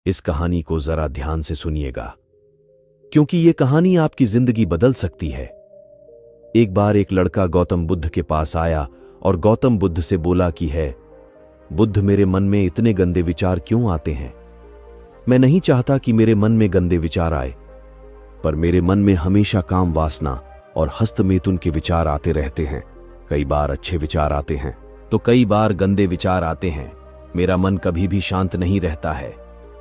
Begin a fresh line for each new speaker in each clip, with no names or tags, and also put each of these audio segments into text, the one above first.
इस कहानी को जरा ध्यान से सुनिएगा, क्योंकि ये कहानी आपकी जिंदगी बदल सकती है। एक बार एक लड़का गौतम बुद्ध के पास आया और गौतम बुद्ध से बोला कि है बुद्ध, मेरे मन में इतने गंदे विचार क्यों आते हैं? मैं नहीं चाहता कि मेरे मन में गंदे विचार आए, पर मेरे मन में हमेशा काम वासना और हस्तमेतुन के विचार आते रहते हैं। कई बार अच्छे विचार आते हैं तो कई बार गंदे विचार आते हैं। मेरा मन कभी भी शांत नहीं रहता है,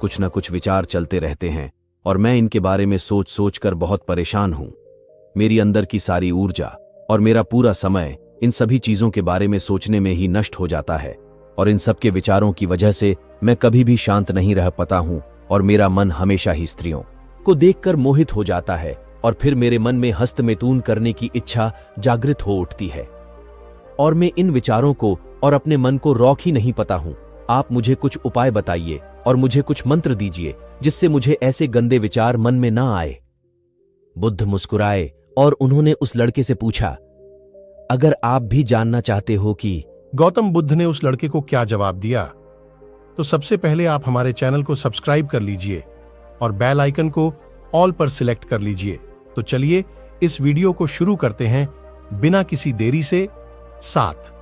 कुछ न कुछ विचार चलते रहते हैं और मैं इनके बारे में सोच सोच कर बहुत परेशान हूं। मेरी अंदर की सारी ऊर्जा और मेरा पूरा समय इन सभी चीजों के बारे में सोचने में ही नष्ट हो जाता है और इन सब के विचारों की वजह से मैं कभी भी शांत नहीं रह पाता हूं और मेरा मन हमेशा ही स्त्रियों को देखकर मोहित हो जाता है और फिर मेरे मन में हस्तमेतून करने की इच्छा जागृत हो उठती है और मैं इन विचारों को और अपने मन को रोक ही नहीं पाता हूं। आप मुझे कुछ उपाय बताइए और मुझे कुछ मंत्र दीजिए जिससे मुझे ऐसे गंदे विचार मन में ना आए। बुद्ध मुस्कुराए और उन्होंने उस लड़के से पूछा, अगर आप भी जानना चाहते हो कि
गौतम बुद्ध ने उस लड़के को क्या जवाब दिया, तो सबसे पहले आप हमारे चैनल को सब्सक्राइब कर लीजिए और बेल आइकन को ऑल पर सिलेक्ट कर लीजिए। तो चलिए इस वीडियो को शुरू करते हैं बिना किसी देरी से। 7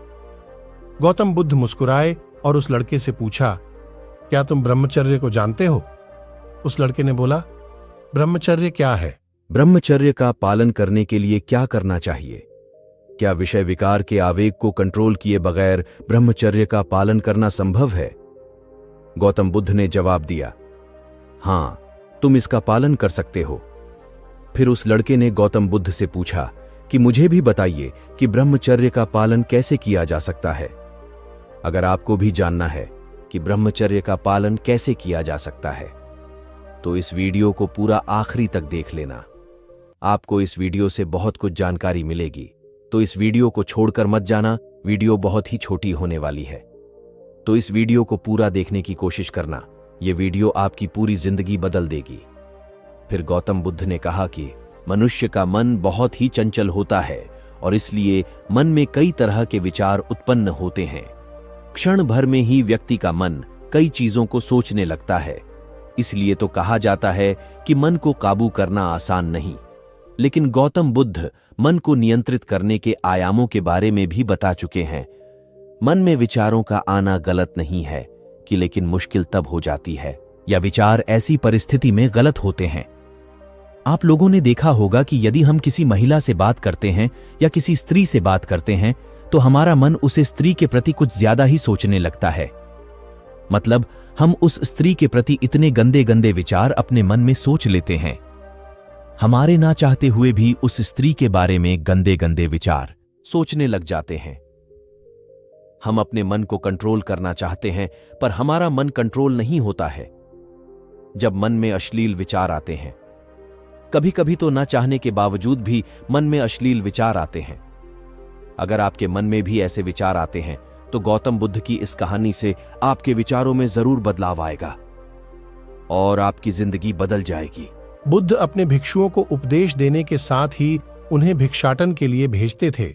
गौतम बुद्ध मुस्कुराए और उस लड़के से पूछा, क्या तुम ब्रह्मचर्य को जानते हो? उस लड़के ने बोला, ब्रह्मचर्य क्या है?
ब्रह्मचर्य का पालन करने के लिए क्या करना चाहिए? क्या विषय विकार के आवेग को कंट्रोल किए बगैर ब्रह्मचर्य का पालन करना संभव है? गौतम बुद्ध ने जवाब दिया, हां, तुम इसका पालन कर सकते हो। फिर उस लड़के ने गौतम बुद्ध से पूछा कि मुझे भी बताइए कि ब्रह्मचर्य का पालन कैसे किया जा सकता है। अगर आपको भी जानना है कि ब्रह्मचर्य का पालन कैसे किया जा सकता है तो इस वीडियो को पूरा आखिरी तक देख लेना। आपको इस वीडियो से बहुत कुछ जानकारी मिलेगी, तो इस वीडियो को छोड़कर मत जाना। वीडियो बहुत ही छोटी होने वाली है, तो इस वीडियो को पूरा देखने की कोशिश करना। यह वीडियो आपकी पूरी जिंदगी बदल देगी। फिर गौतम बुद्ध ने कहा कि मनुष्य का मन बहुत ही चंचल होता है और इसलिए मन में कई तरह के विचार उत्पन्न होते हैं। क्षण भर में ही व्यक्ति का मन कई चीजों को सोचने लगता है। इसलिए तो कहा जाता है कि मन को काबू करना आसान नहीं। लेकिन गौतम बुद्ध मन को नियंत्रित करने के आयामों के बारे में भी बता चुके हैं। मन में विचारों का आना गलत नहीं है कि लेकिन मुश्किल तब हो जाती है या विचार ऐसी परिस्थिति में गलत होते हैं। आप लोगों ने देखा होगा कि यदि हम किसी महिला से बात करते हैं या किसी स्त्री से बात करते हैं तो हमारा मन उस स्त्री के प्रति कुछ ज्यादा ही सोचने लगता है। मतलब हम उस स्त्री के प्रति इतने गंदे गंदे विचार अपने मन में सोच लेते हैं। हमारे ना चाहते हुए भी उस स्त्री के बारे में गंदे गंदे विचार सोचने लग जाते हैं। हम अपने मन को कंट्रोल करना चाहते हैं पर हमारा मन कंट्रोल नहीं होता है। जब मन में अश्लील विचार आते हैं, कभी कभी तो ना चाहने के बावजूद भी मन में अश्लील विचार आते हैं। अगर आपके मन में भी ऐसे विचार आते हैं तो गौतम बुद्ध की इस कहानी से आपके विचारों में जरूर बदलाव आएगा और आपकी जिंदगी बदल जाएगी।
बुद्ध अपने भिक्षुओं को उपदेश देने के साथ ही उन्हें भिक्षाटन के लिए भेजते थे।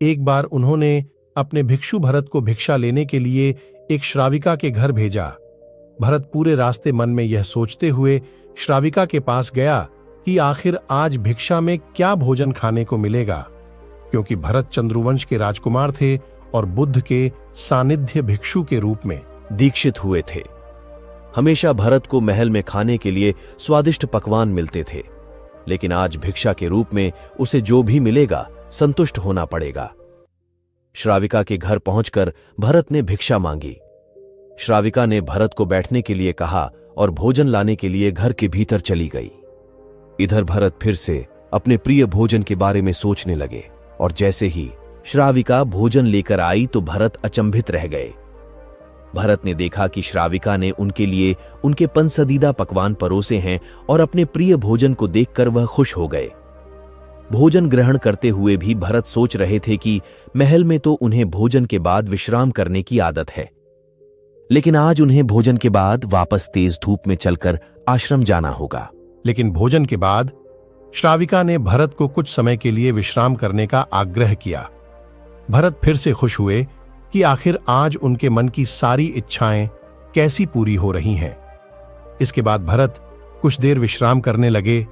एक बार उन्होंने अपने भिक्षु भरत को भिक्षा लेने के लिए एक श्राविका के घर भेजा। भरत पूरे रास्ते मन में यह सोचते हुए श्राविका के पास गया कि आखिर आज भिक्षा में क्या भोजन खाने को मिलेगा, क्योंकि भरत चंद्रवंश के राजकुमार थे और बुद्ध के सानिध्य भिक्षु के रूप में
दीक्षित हुए थे। हमेशा भरत को महल में खाने के लिए स्वादिष्ट पकवान मिलते थे, लेकिन आज भिक्षा के रूप में उसे जो भी मिलेगा संतुष्ट होना पड़ेगा। श्राविका के घर पहुंचकर भरत ने भिक्षा मांगी। श्राविका ने भरत को बैठने के लिए कहा और भोजन लाने के लिए घर के भीतर चली गई। इधर भरत फिर से अपने प्रिय भोजन के बारे में सोचने लगे और जैसे ही श्राविका भोजन लेकर आई तो भरत अचंभित रह गए। भरत ने देखा कि श्राविका ने उनके लिए उनके पसंदीदा पकवान परोसे हैं और अपने प्रिय भोजन को देखकर वह खुश हो गए। भोजन ग्रहण करते हुए भी भरत सोच रहे थे कि महल में तो उन्हें भोजन के बाद विश्राम करने की आदत है, लेकिन आज उन्हें भोजन के बाद वापस तेज धूप में चलकर आश्रम जाना होगा।
लेकिन भोजन के बाद श्राविका ने भरत को कुछ समय के लिए विश्राम करने का आग्रह किया। भरत फिर से खुश हुए कि आखिर आज उनके मन की सारी इच्छाएं कैसी पूरी हो रही हैं। इसके बाद भरत कुछ देर विश्राम करने लगे,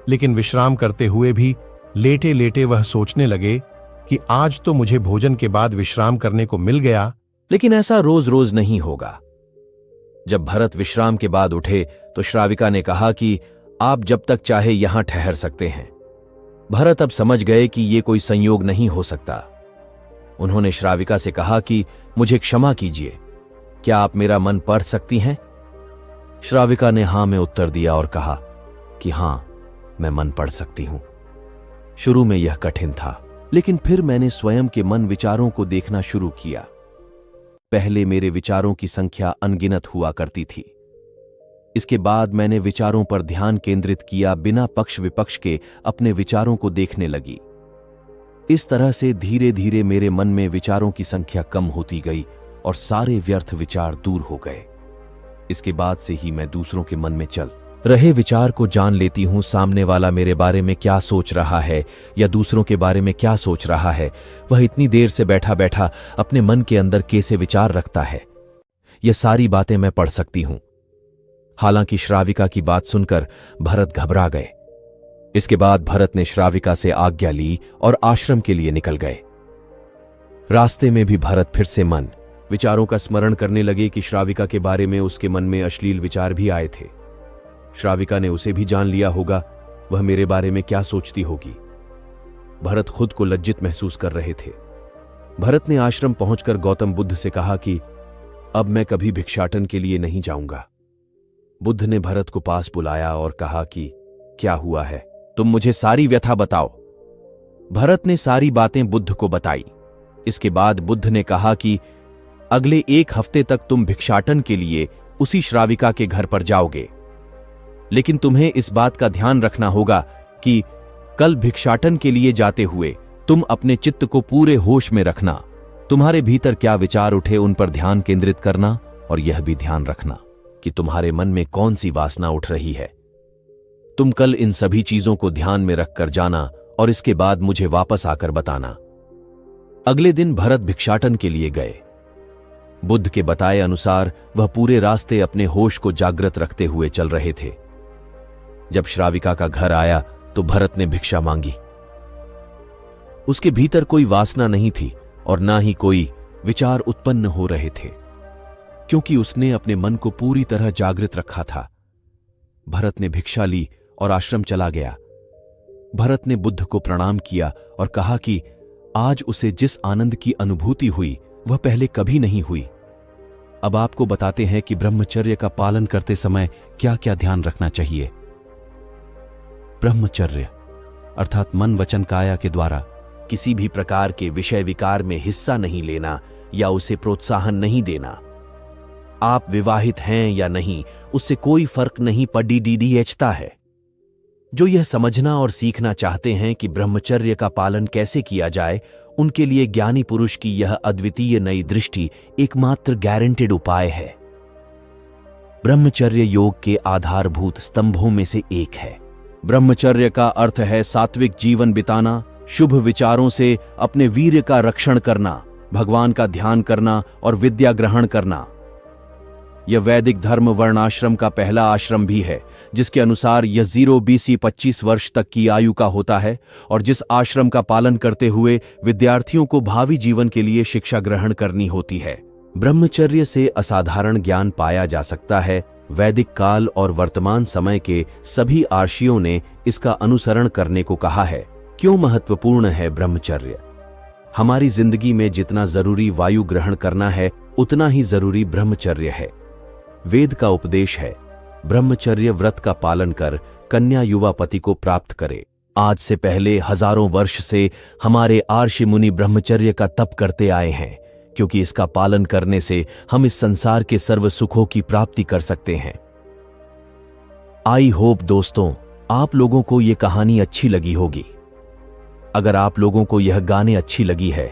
लेकिन विश्राम करते हुए भी लेटे लेटे वह सोचने लगे कि आज तो मुझे भोजन के बाद विश्राम करने को मिल गया।
लेकिन ऐसा रोज रोज नहीं होगा। जब भरत विश्राम के बाद उठे तो श्राविका ने कहा कि आप जब तक चाहे यहां ठहर सकते हैं। भरत अब समझ गए कि यह कोई संयोग नहीं हो सकता। उन्होंने श्राविका से कहा कि मुझे क्षमा कीजिए, क्या आप मेरा मन पढ़ सकती हैं? श्राविका ने हां में उत्तर दिया और कहा कि हां, मैं मन पढ़ सकती हूं। शुरू में यह कठिन था, लेकिन फिर मैंने स्वयं के मन विचारों को देखना शुरू किया। पहले मेरे विचारों की संख्या अनगिनत हुआ करती थी। इसके बाद मैंने विचारों पर ध्यान केंद्रित किया, बिना पक्ष विपक्ष के अपने विचारों को देखने लगी। इस तरह से धीरे धीरे मेरे मन में विचारों की संख्या कम होती गई और सारे व्यर्थ विचार दूर हो गए। इसके बाद से ही मैं दूसरों के मन में चल रहे विचार को जान लेती हूं। सामने वाला मेरे बारे में क्या सोच रहा है या दूसरों के बारे में क्या सोच रहा है, वह इतनी देर से बैठा बैठा अपने मन के अंदर कैसे विचार रखता है, यह सारी बातें मैं पढ़ सकती हूं। हालांकि श्राविका की बात सुनकर भरत घबरा गए। इसके बाद भरत ने श्राविका से आज्ञा ली और आश्रम के लिए निकल गए। रास्ते में भी भरत फिर से मन विचारों का स्मरण करने लगे कि श्राविका के बारे में उसके मन में अश्लील विचार भी आए थे। श्राविका ने उसे भी जान लिया होगा, वह मेरे बारे में क्या सोचती होगी। भरत खुद को लज्जित महसूस कर रहे थे। भरत ने आश्रम पहुंचकर गौतम बुद्ध से कहा कि अब मैं कभी भिक्षाटन के लिए नहीं जाऊंगा। बुद्ध ने भरत को पास बुलाया और कहा कि क्या हुआ है, तुम मुझे सारी व्यथा बताओ। भरत ने सारी बातें बुद्ध को बताई। इसके बाद बुद्ध ने कहा कि अगले 1 हफ्ते तक तुम भिक्षाटन के लिए उसी श्राविका के घर पर जाओगे, लेकिन तुम्हें इस बात का ध्यान रखना होगा कि कल भिक्षाटन के लिए जाते हुए तुम अपने चित्त को पूरे होश में रखना। तुम्हारे भीतर क्या विचार उठे उन पर ध्यान केंद्रित करना, और यह भी ध्यान रखना कि तुम्हारे मन में कौन सी वासना उठ रही है। तुम कल इन सभी चीजों को ध्यान में रखकर जाना और इसके बाद मुझे वापस आकर बताना। अगले दिन भरत भिक्षाटन के लिए गए। बुद्ध के बताए अनुसार वह पूरे रास्ते अपने होश को जागृत रखते हुए चल रहे थे। जब श्राविका का घर आया तो भरत ने भिक्षा मांगी। उसके भीतर कोई वासना नहीं थी और ना ही कोई विचार उत्पन्न हो रहे थे, क्योंकि उसने अपने मन को पूरी तरह जागृत रखा था। भरत ने भिक्षा ली और आश्रम चला गया। भरत ने बुद्ध को प्रणाम किया और कहा कि आज उसे जिस आनंद की अनुभूति हुई वह पहले कभी नहीं हुई। अब आपको बताते हैं कि ब्रह्मचर्य का पालन करते समय क्या क्या ध्यान रखना चाहिए। ब्रह्मचर्य अर्थात मन वचन काया के द्वारा किसी भी प्रकार के विषय विकार में हिस्सा नहीं लेना या उसे प्रोत्साहन नहीं देना। आप विवाहित हैं या नहीं उससे कोई फर्क नहीं पड़ता है। जो यह समझना और सीखना चाहते हैं कि ब्रह्मचर्य का पालन कैसे किया जाए, उनके लिए ज्ञानी पुरुष की यह अद्वितीय नई दृष्टि एकमात्र गारंटेड उपाय है। ब्रह्मचर्य योग के आधारभूत स्तंभों में से एक है। ब्रह्मचर्य का अर्थ है सात्विक जीवन बिताना, शुभ विचारों से अपने वीर्य का रक्षण करना, भगवान का ध्यान करना और विद्या ग्रहण करना। यह वैदिक धर्म वर्णाश्रम का पहला आश्रम भी है, जिसके अनुसार यह 0 BC 25 वर्ष तक की आयु का होता है और जिस आश्रम का पालन करते हुए विद्यार्थियों को भावी जीवन के लिए शिक्षा ग्रहण करनी होती है। ब्रह्मचर्य से असाधारण ज्ञान पाया जा सकता है। वैदिक काल और वर्तमान समय के सभी आर्षियों ने इसका अनुसरण करने को कहा है। क्यों महत्वपूर्ण है ब्रह्मचर्य? हमारी जिंदगी में जितना जरूरी वायु ग्रहण करना है, उतना ही जरूरी ब्रह्मचर्य है। वेद का उपदेश है, ब्रह्मचर्य व्रत का पालन कर कन्या युवा पति को प्राप्त करे। आज से पहले हजारों वर्ष से हमारे आर्षि मुनि ब्रह्मचर्य का तप करते आए हैं, क्योंकि इसका पालन करने से हम इस संसार के सर्व सुखों की प्राप्ति कर सकते हैं। आई होप दोस्तों, आप लोगों को यह कहानी अच्छी लगी होगी। अगर आप लोगों को यह गाने अच्छी लगी है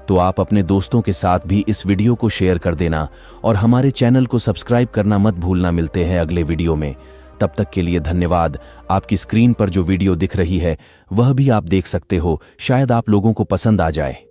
तो आप अपने दोस्तों के साथ भी इस वीडियो को शेयर कर देना और हमारे चैनल को सब्सक्राइब करना मत भूलना। मिलते हैं अगले वीडियो में, तब तक के लिए धन्यवाद। आपकी स्क्रीन पर जो वीडियो दिख रही है वह भी आप देख सकते हो, शायद आप लोगों को पसंद आ जाए।